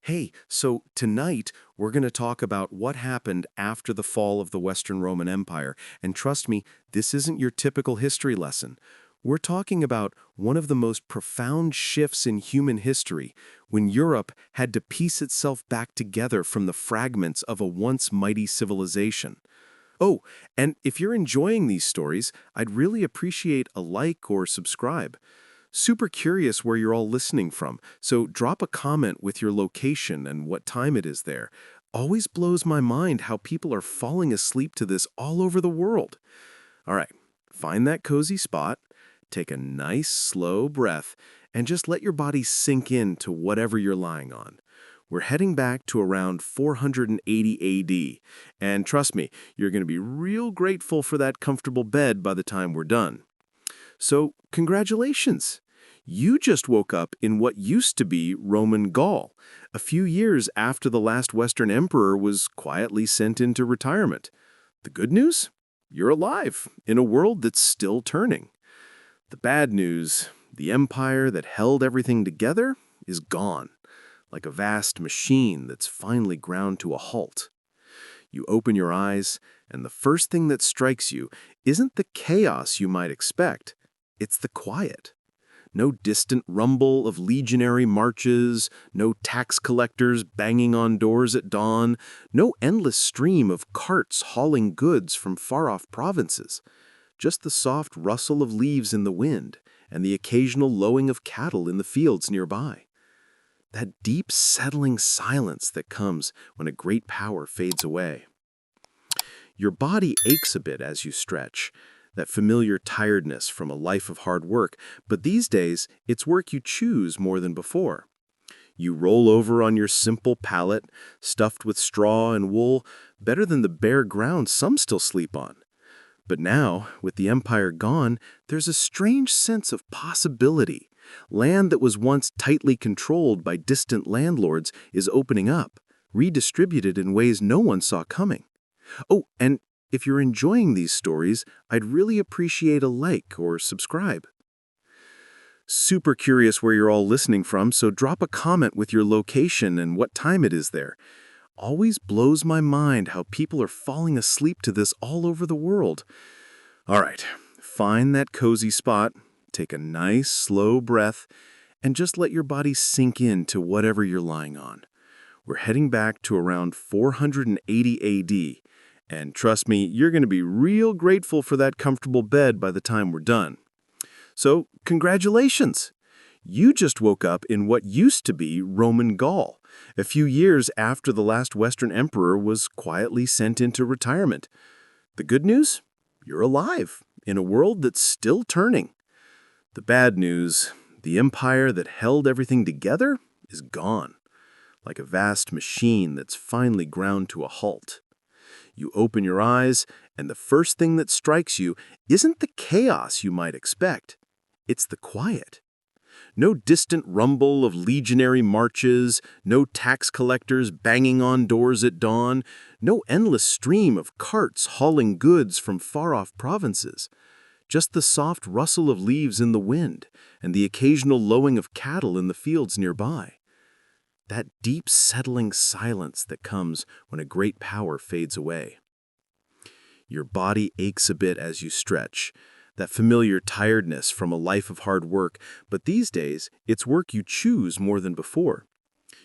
Hey, so tonight we're going to talk about what happened after the fall of the Western Roman Empire. And trust me, this isn't your typical history lesson. We're talking about one of the most profound shifts in human history when Europe had to piece itself back together from the fragments of a once mighty civilization. Oh, and if you're enjoying these stories, I'd really appreciate a like or subscribe. Super curious where you're all listening from, so drop a comment with your location and what time it is there. Always blows my mind how people are falling asleep to this all over the world. All right, find that cozy spot, take a nice slow breath, and just let your body sink in to whatever you're lying on. We're heading back to around 480 AD, and trust me, you're going to be real grateful for that comfortable bed by the time we're done. So, congratulations! You just woke up in what used to be Roman Gaul, a few years after the last Western emperor was quietly sent into retirement. The good news? You're alive, in a world that's still turning. The bad news, the empire that held everything together, is gone, like a vast machine that's finally ground to a halt. You open your eyes, and the first thing that strikes you isn't the chaos you might expect, it's the quiet. No distant rumble of legionary marches, no tax collectors banging on doors at dawn, no endless stream of carts hauling goods from far-off provinces. Just the soft rustle of leaves in the wind and the occasional lowing of cattle in the fields nearby. That deep, settling silence that comes when a great power fades away. Your body aches a bit as you stretch, that familiar tiredness from a life of hard work, but these days, it's work you choose more than before. You roll over on your simple pallet, stuffed with straw and wool, better than the bare ground some still sleep on. But now, with the empire gone, there's a strange sense of possibility. Land that was once tightly controlled by distant landlords is opening up, redistributed in ways no one saw coming. Oh, and if you're enjoying these stories, I'd really appreciate a like or subscribe. Super curious where you're all listening from, so drop a comment with your location and what time it is there. Always blows my mind how people are falling asleep to this all over the world. All right, find that cozy spot, take a nice slow breath, and just let your body sink in to whatever you're lying on. We're heading back to around 480 AD. And trust me, you're going to be real grateful for that comfortable bed by the time we're done. So, congratulations! You just woke up in what used to be Roman Gaul, a few years after the last Western emperor was quietly sent into retirement. The good news? You're alive, in a world that's still turning. The bad news, the empire that held everything together, is gone, like a vast machine that's finally ground to a halt. You open your eyes, and the first thing that strikes you isn't the chaos you might expect. It's the quiet. No distant rumble of legionary marches, no tax collectors banging on doors at dawn, no endless stream of carts hauling goods from far-off provinces. Just the soft rustle of leaves in the wind and the occasional lowing of cattle in the fields nearby. That deep settling silence that comes when a great power fades away. Your body aches a bit as you stretch, that familiar tiredness from a life of hard work, but these days, it's work you choose more than before.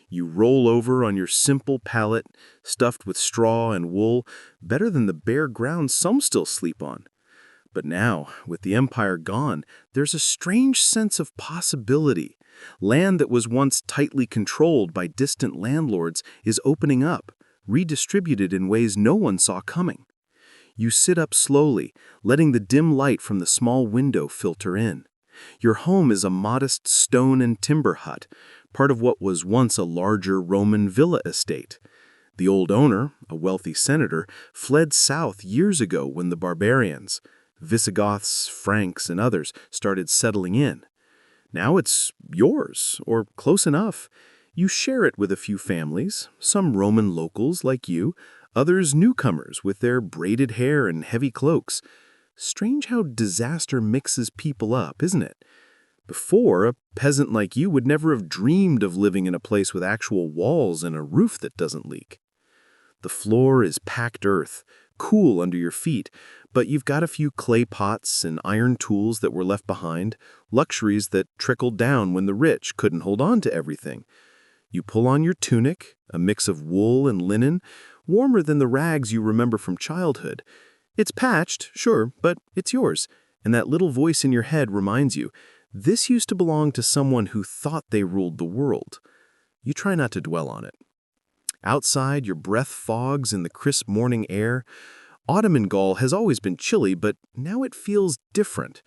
You roll over on your simple pallet, stuffed with straw and wool, better than the bare ground some still sleep on. But now, with the empire gone, there's a strange sense of possibility. Land that was once tightly controlled by distant landlords is opening up, redistributed in ways no one saw coming. You sit up slowly, letting the dim light from the small window filter in. Your home is a modest stone and timber hut, part of what was once a larger Roman villa estate. The old owner, a wealthy senator, fled south years ago when the barbarians, Visigoths, Franks, and others started settling in. Now it's yours, or close enough. You share it with a few families, some Roman locals like you, others newcomers with their braided hair and heavy cloaks. Strange how disaster mixes people up, isn't it? Before, a peasant like you would never have dreamed of living in a place with actual walls and a roof that doesn't leak. The floor is packed earth, cool under your feet, but you've got a few clay pots and iron tools that were left behind, luxuries that trickled down when the rich couldn't hold on to everything. You pull on your tunic, a mix of wool and linen, warmer than the rags you remember from childhood. It's patched, sure, but it's yours, and that little voice in your head reminds you, this used to belong to someone who thought they ruled the world. You try not to dwell on it. Outside, your breath fogs in the crisp morning air. Autumn in Gaul has always been chilly, but now it feels different.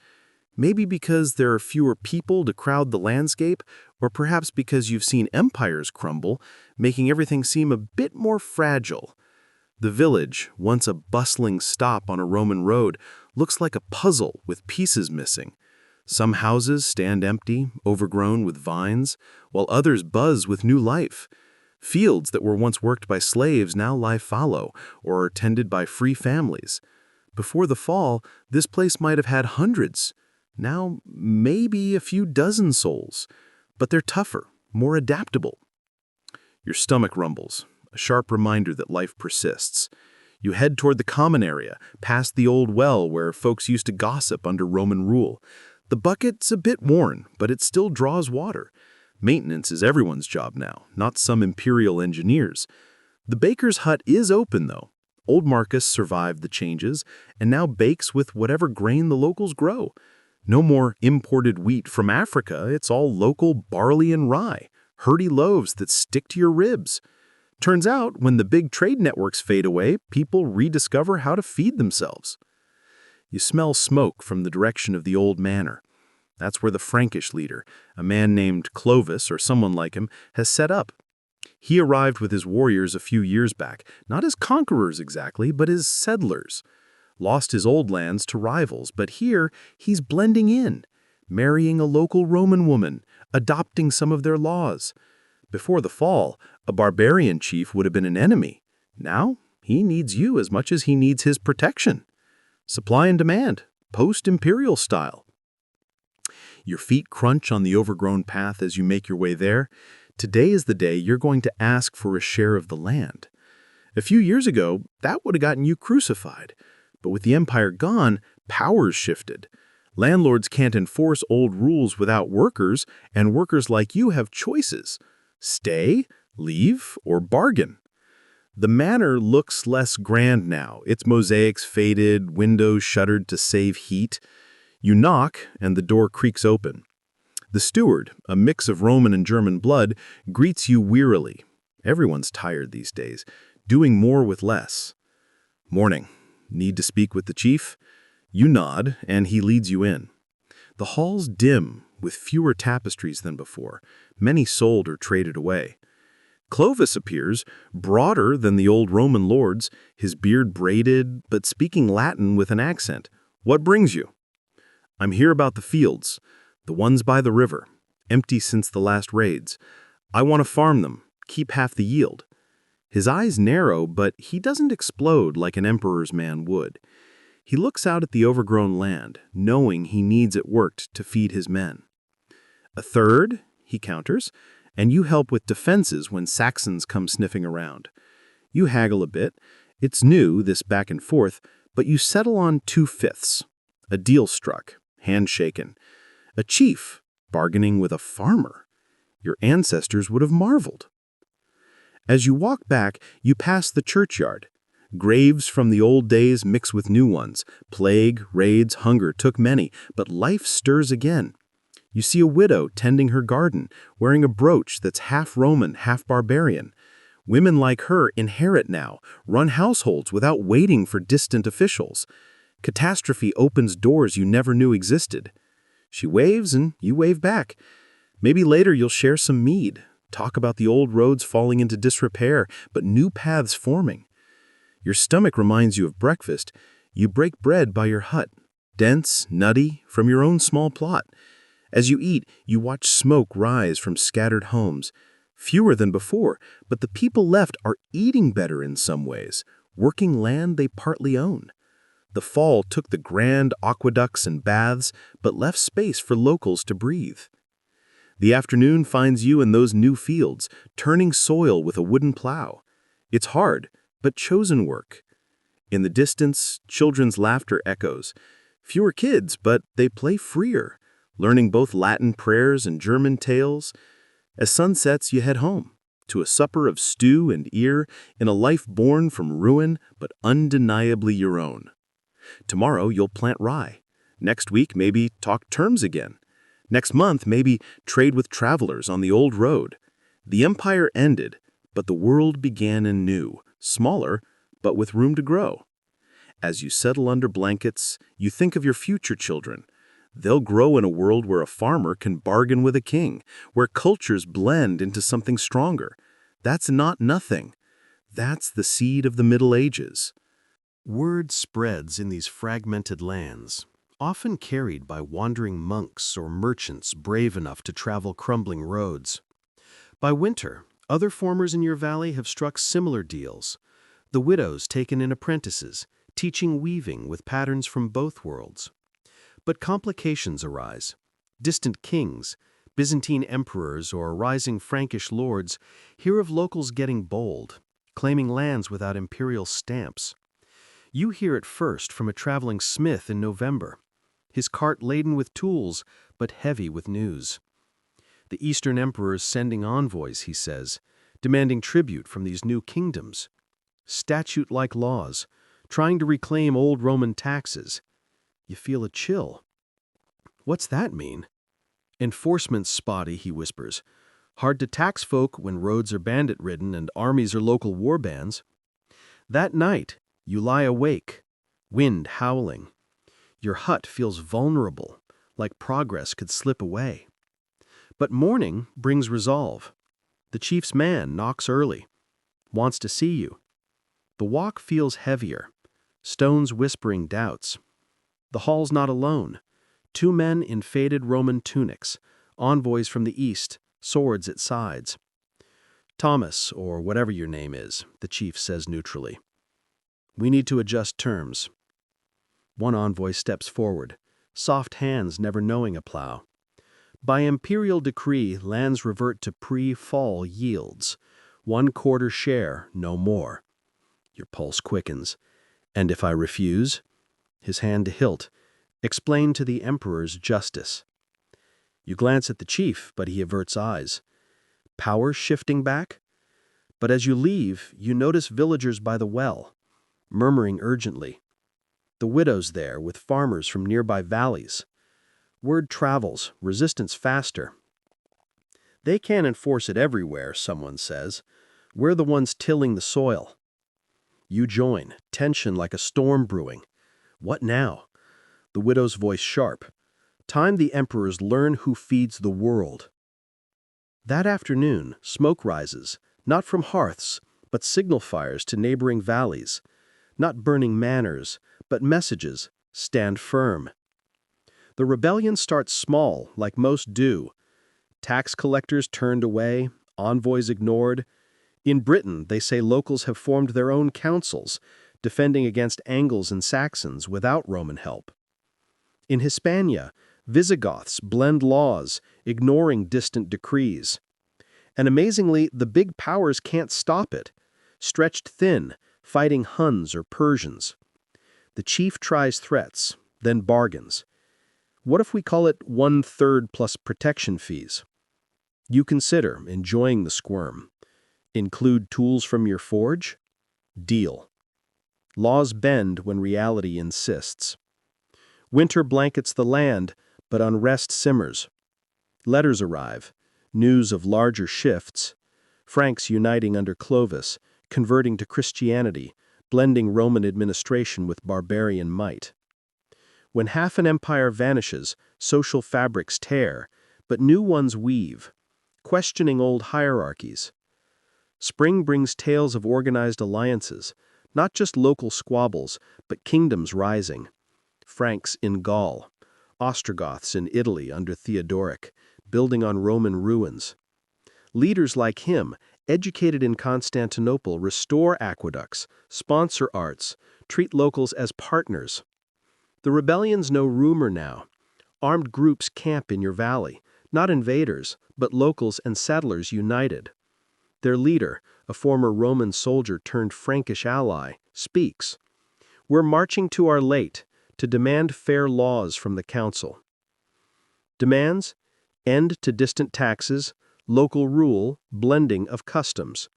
Maybe because there are fewer people to crowd the landscape, or perhaps because you've seen empires crumble, making everything seem a bit more fragile. The village, once a bustling stop on a Roman road, looks like a puzzle with pieces missing. Some houses stand empty, overgrown with vines, while others buzz with new life. Fields that were once worked by slaves now lie fallow or are tended by free families. Before the fall, this place might have had hundreds. Now, maybe a few dozen souls. But they're tougher, more adaptable. Your stomach rumbles, a sharp reminder that life persists. You head toward the common area, past the old well where folks used to gossip under Roman rule. The bucket's a bit worn, but it still draws water. Maintenance is everyone's job now, not some imperial engineers. The baker's hut is open, though. Old Marcus survived the changes and now bakes with whatever grain the locals grow. No more imported wheat from Africa, it's all local barley and rye, hearty loaves that stick to your ribs. Turns out, when the big trade networks fade away, people rediscover how to feed themselves. You smell smoke from the direction of the old manor. That's where the Frankish leader, a man named Clovis or someone like him, has set up. He arrived with his warriors a few years back, not as conquerors exactly, but as settlers. Lost his old lands to rivals, but here he's blending in, marrying a local Roman woman, adopting some of their laws. Before the fall, a barbarian chief would have been an enemy. Now, he needs you as much as he needs his protection. Supply and demand, post-imperial style. Your feet crunch on the overgrown path as you make your way there. Today is the day you're going to ask for a share of the land. A few years ago, that would have gotten you crucified. But with the empire gone, powers shifted. Landlords can't enforce old rules without workers, and workers like you have choices. Stay, leave, or bargain. The manor looks less grand now. Its mosaics faded, windows shuttered to save heat. You knock, and the door creaks open. The steward, a mix of Roman and German blood, greets you wearily. Everyone's tired these days, doing more with less. Morning. Need to speak with the chief? You nod, and he leads you in. The hall's dim, with fewer tapestries than before. Many sold or traded away. Clovis appears, broader than the old Roman lords, his beard braided, but speaking Latin with an accent. What brings you? I'm here about the fields, the ones by the river, empty since the last raids. I want to farm them, keep half the yield. His eyes narrow, but he doesn't explode like an emperor's man would. He looks out at the overgrown land, knowing he needs it worked to feed his men. A third, he counters, and you help with defenses when Saxons come sniffing around. You haggle a bit. It's new, this back and forth, but you settle on 2/5. A deal struck, handshaken. A chief bargaining with a farmer. Your ancestors would have marveled. As you walk back, you pass the churchyard. Graves from the old days mix with new ones. Plague, raids, hunger took many, but life stirs again. You see a widow tending her garden, wearing a brooch that's half Roman, half barbarian. Women like her inherit now, run households without waiting for distant officials. Catastrophe opens doors you never knew existed. She waves and you wave back. Maybe later you'll share some mead, talk about the old roads falling into disrepair, but new paths forming. Your stomach reminds you of breakfast. You break bread by your hut, dense, nutty, from your own small plot. As you eat, you watch smoke rise from scattered homes. Fewer than before, but the people left are eating better in some ways, working land they partly own. The fall took the grand aqueducts and baths, but left space for locals to breathe. The afternoon finds you in those new fields, turning soil with a wooden plow. It's hard, but chosen work. In the distance, children's laughter echoes. Fewer kids, but they play freer, learning both Latin prayers and German tales. As sun sets, you head home, to a supper of stew and ear in a life born from ruin but undeniably your own. Tomorrow, you'll plant rye. Next week, maybe talk terms again. Next month, maybe trade with travelers on the old road. The empire ended, but the world began anew, smaller, but with room to grow. As you settle under blankets, you think of your future children. They'll grow in a world where a farmer can bargain with a king, where cultures blend into something stronger. That's not nothing. That's the seed of the Middle Ages. Word spreads in these fragmented lands, often carried by wandering monks or merchants brave enough to travel crumbling roads. By winter, other farmers in your valley have struck similar deals. The widows taken in apprentices, teaching weaving with patterns from both worlds. But complications arise. Distant kings, Byzantine emperors, or rising Frankish lords hear of locals getting bold, claiming lands without imperial stamps. You hear it first from a traveling smith in November, his cart laden with tools, but heavy with news. The Eastern emperors sending envoys, he says, demanding tribute from these new kingdoms. Statute-like laws, trying to reclaim old Roman taxes. You feel a chill. What's that mean? Enforcement's spotty, he whispers. Hard to tax folk when roads are bandit-ridden and armies are local war bands. That night, you lie awake, wind howling. Your hut feels vulnerable, like progress could slip away. But morning brings resolve. The chief's man knocks early, wants to see you. The walk feels heavier, stones whispering doubts. The hall's not alone. 2 men in faded Roman tunics, envoys from the east, swords at sides. Thomas, or whatever your name is, the chief says neutrally. We need to adjust terms. One envoy steps forward, soft hands never knowing a plow. By imperial decree, lands revert to pre-fall yields. 1/4 share, no more. Your pulse quickens. And if I refuse? His hand to hilt. Explain to the emperor's justice. You glance at the chief, but he averts eyes. Power shifting back? But as you leave, you notice villagers by the well, murmuring urgently. The widows there with farmers from nearby valleys. Word travels, resistance faster. They can't enforce it everywhere, someone says. We're the ones tilling the soil. You join, tension like a storm brewing. What now? The widow's voice sharp. Time the emperors learn who feeds the world. That afternoon, smoke rises, not from hearths, but signal fires to neighboring valleys. Not burning manors, but messages, stand firm. The rebellion starts small, like most do. Tax collectors turned away, envoys ignored. In Britain, they say locals have formed their own councils, defending against Angles and Saxons without Roman help. In Hispania, Visigoths blend laws, ignoring distant decrees. And amazingly, the big powers can't stop it. Stretched thin, fighting Huns or Persians. The chief tries threats, then bargains. What if we call it 1/3 plus protection fees? You consider enjoying the squirm. Include tools from your forge? Deal. Laws bend when reality insists. Winter blankets the land, but unrest simmers. Letters arrive, news of larger shifts. Franks uniting under Clovis, converting to Christianity, blending Roman administration with barbarian might. When half an empire vanishes, social fabrics tear, but new ones weave, questioning old hierarchies. Spring brings tales of organized alliances, not just local squabbles, but kingdoms rising. Franks in Gaul, Ostrogoths in Italy under Theodoric, building on Roman ruins. Leaders like him, educated in Constantinople restore aqueducts, sponsor arts, treat locals as partners. The rebellion's no rumor now. Armed groups camp in your valley, not invaders, but locals and settlers united. Their leader, a former Roman soldier turned Frankish ally, speaks. We're marching to our late to demand fair laws from the council. Demands: end to distant taxes, local rule, blending of customs.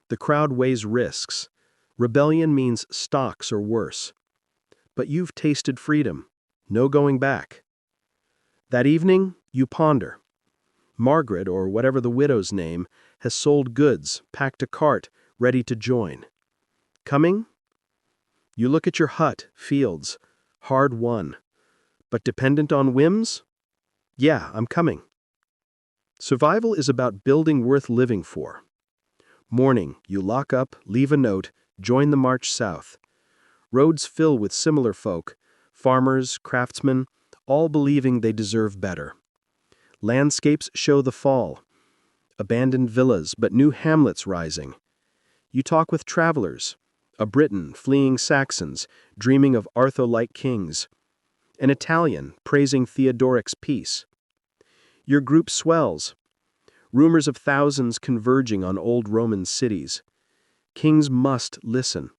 The crowd weighs risks. Rebellion means stocks or worse. But you've tasted freedom. No going back. That evening, you ponder. Margaret, or whatever the widow's name, has sold goods, packed a cart, ready to join. Coming? You look at your hut, fields, hard won. But dependent on whims? Yeah, I'm coming. Survival is about building worth living for. Morning, you lock up, leave a note, join the march south. Roads fill with similar folk, farmers, craftsmen, all believing they deserve better. Landscapes show the fall. Abandoned villas, but new hamlets rising. You talk with travelers, a Briton fleeing Saxons, dreaming of Artho-like kings, an Italian praising Theodoric's peace. Your group swells, rumors of thousands converging on old Roman cities. Kings must listen.